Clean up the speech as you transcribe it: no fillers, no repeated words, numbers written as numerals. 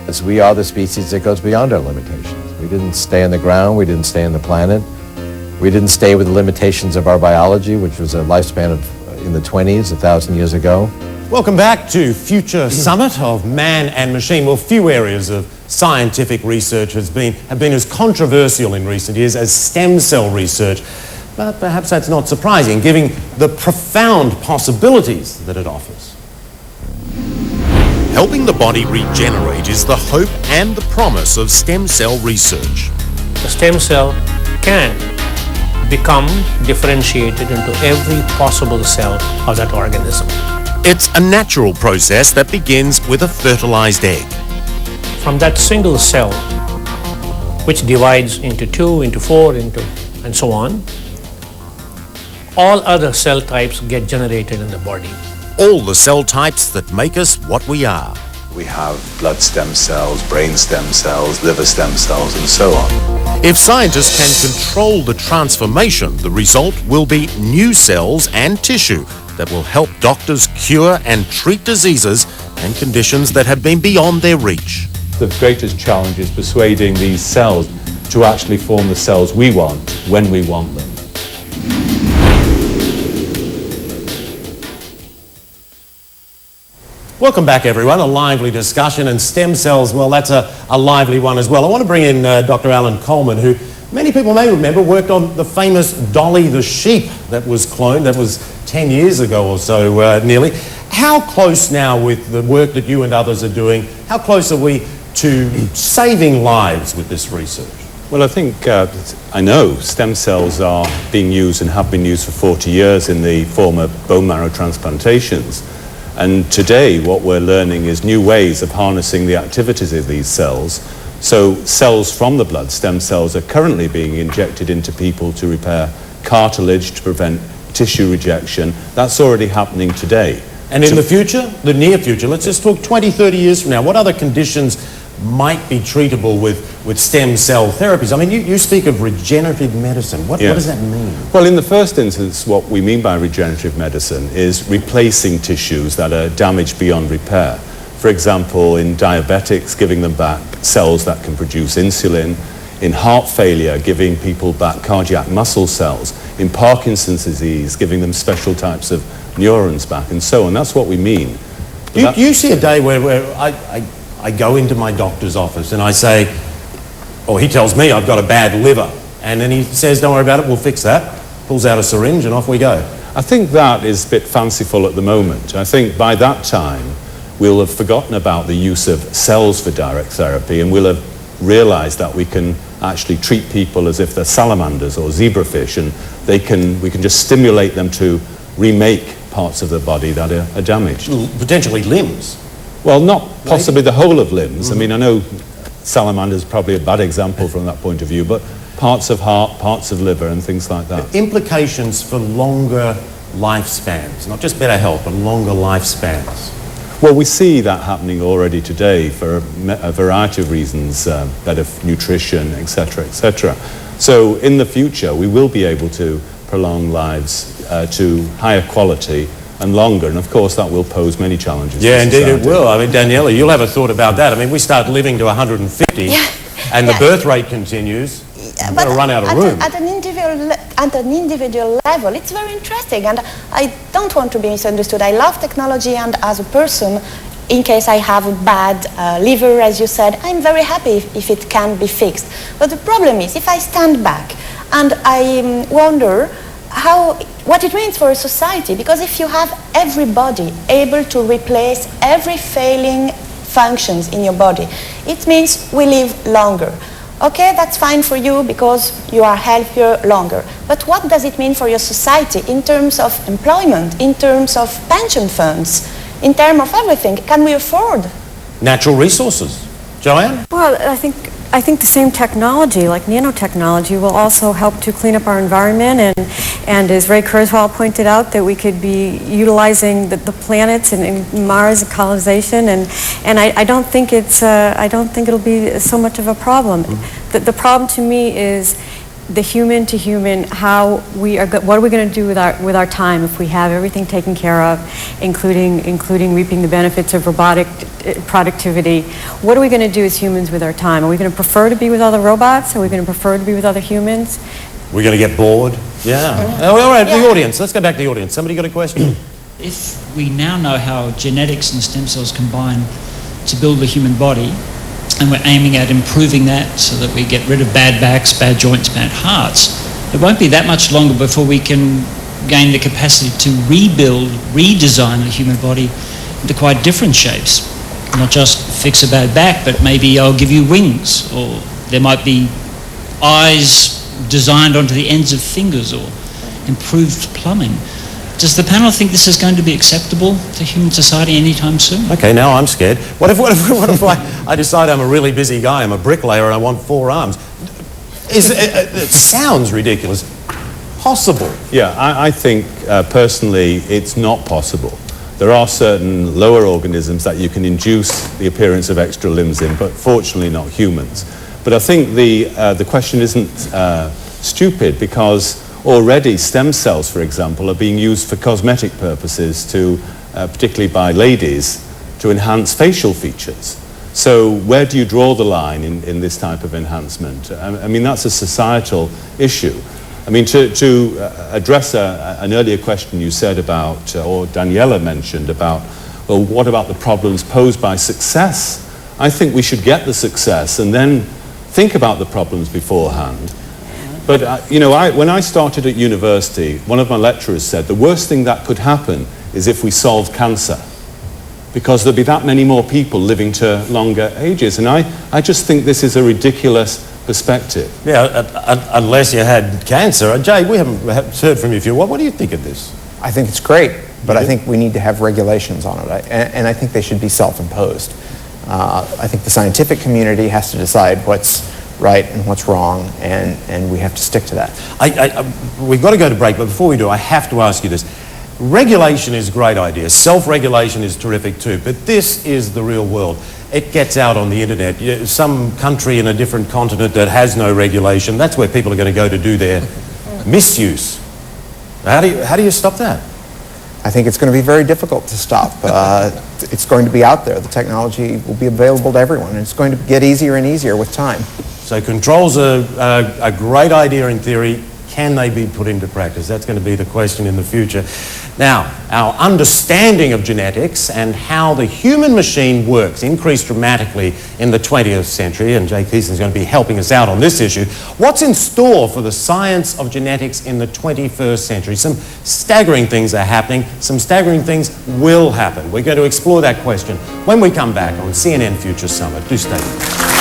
As we are the species that goes beyond our limitations. We didn't stay on the ground, we didn't stay on the planet. We didn't stay with the limitations of our biology, which was a lifespan of in the 20s, 1,000 years ago. Welcome back to Future Summit of Man and Machine. Well, few areas of scientific research have been as controversial in recent years as stem cell research. But perhaps that's not surprising, given the profound possibilities that it offers. Helping the body regenerate is the hope and the promise of stem cell research. The stem cell can become differentiated into every possible cell of that organism. It's a natural process that begins with a fertilized egg. From that single cell, which divides into 2, into 4, and so on, all other cell types get generated in the body. All the cell types that make us what we are. We have blood stem cells, brain stem cells, liver stem cells, and so on. If scientists can control the transformation, the result will be new cells and tissue that will help doctors cure and treat diseases and conditions that have been beyond their reach. The greatest challenge is persuading these cells to actually form the cells we want when we want them. Welcome back, everyone. A lively discussion, and stem cells, well, that's a lively one as well. I want to bring in Dr. Alan Coleman, who many people may remember worked on the famous Dolly the sheep that was cloned. That was 10 years ago or so, nearly. How close now, with the work that you and others are doing, how close are we to saving lives with this research? Well, I think, I know stem cells are being used and have been used for 40 years in the form of bone marrow transplantations. And today what we're learning is new ways of harnessing the activities of these cells. So cells from the blood, stem cells, are currently being injected into people to repair cartilage, to prevent tissue rejection. That's already happening today. And in the future, the near future, let's just talk 20, 30 years from now, what other conditions might be treatable with stem cell therapies? I mean, you speak of regenerative medicine. What does that mean? Well, in the first instance, what we mean by regenerative medicine is replacing tissues that are damaged beyond repair. For example, in diabetics, giving them back cells that can produce insulin. In heart failure, giving people back cardiac muscle cells. In Parkinson's disease, giving them special types of neurons back, and so on. That's what we mean. You see a day where I go into my doctor's office and I say, or he tells me I've got a bad liver, and then he says, don't worry about it, we'll fix that. Pulls out a syringe and off we go. I think that is a bit fanciful at the moment. I think by that time we'll have forgotten about the use of cells for direct therapy, and we'll have realized that we can actually treat people as if they're salamanders or zebrafish, and we can just stimulate them to remake parts of the body that are damaged. Potentially limbs. Well, not possibly the whole of limbs. I mean, I know salamanders are probably a bad example from that point of view, but parts of heart, parts of liver, and things like that. Implications for longer lifespans, not just better health, but longer lifespans. Well, we see that happening already today for a variety of reasons, better nutrition, etc., etc. So in the future, we will be able to prolong lives to higher quality and longer, and of course that will pose many challenges. Yeah, indeed it will. I mean, Daniela, you'll have a thought about that. I mean, we start living to 150 and the birth rate continues. We're going to run out of room. At an individual level, it's very interesting, and I don't want to be misunderstood. I love technology, and as a person, in case I have a bad liver, as you said, I'm very happy if it can be fixed. But the problem is, if I stand back and I wonder what it means for a society, because if you have everybody able to replace every failing functions in your body, it means we live longer. Okay, that's fine for you because you are healthier longer. But what does it mean for your society in terms of employment, in terms of pension funds, in terms of everything? Can we afford? Natural resources. Joanne? Well, I think the same technology, like nanotechnology, will also help to clean up our environment, and as Ray Kurzweil pointed out, that we could be utilizing the planets and Mars and colonization, and I don't think it'll be so much of a problem. The problem to me is the human to human, how we are, what are we going to do with our time if we have everything taken care of, including reaping the benefits of robotic productivity? What are we going to do as humans with our time? Are we going to prefer to be with other robots? Are we going to prefer to be with other humans? We're going to get bored? Yeah. Oh, all right, the audience. Let's go back to the audience. Somebody got a question? If we now know how genetics and stem cells combine to build the human body, and we're aiming at improving that so that we get rid of bad backs, bad joints, bad hearts, it won't be that much longer before we can gain the capacity to rebuild, redesign the human body into quite different shapes. Not just fix a bad back, but maybe I'll give you wings, or there might be eyes designed onto the ends of fingers, or improved plumbing. Does the panel think this is going to be acceptable to human society anytime soon? Okay, now I'm scared. What if I decide I'm a really busy guy, I'm a bricklayer and I want 4 arms? It sounds ridiculous. Possible. Yeah, I think personally it's not possible. There are certain lower organisms that you can induce the appearance of extra limbs in, but fortunately not humans. But I think the question isn't stupid, because already stem cells, for example, are being used for cosmetic purposes, to, particularly by ladies, to enhance facial features. So where do you draw the line in this type of enhancement? I mean, that's a societal issue. I mean, to address an earlier question you said about, or Daniela mentioned about, well, what about the problems posed by success? I think we should get the success and then think about the problems beforehand. But, you know, when I started at university, one of my lecturers said the worst thing that could happen is if we solved cancer, because there'll be that many more people living to longer ages. And I just think this is a ridiculous perspective. Yeah, unless you had cancer. Jay, we haven't heard from you. What do you think of this? I think it's great, but I think we need to have regulations on it, and I think they should be self-imposed. I think the scientific community has to decide what's right and what's wrong, and we have to stick to that. We've got to go to break, but before we do, I have to ask you this. Regulation is a great idea. Self-regulation is terrific too, but this is the real world. It gets out on the internet. Some country in a different continent that has no regulation, that's where people are going to go to do their misuse. How do you stop that? I think it's going to be very difficult to stop. It's going to be out there. The technology will be available to everyone, and it's going to get easier and easier with time. So controls are a great idea in theory. Can they be put into practice? That's going to be the question in the future. Now, our understanding of genetics and how the human machine works increased dramatically in the 20th century, and Jay Keeson's going to be helping us out on this issue. What's in store for the science of genetics in the 21st century? Some staggering things are happening. Some staggering things will happen. We're going to explore that question when we come back on CNN Future Summit. Do stay with us.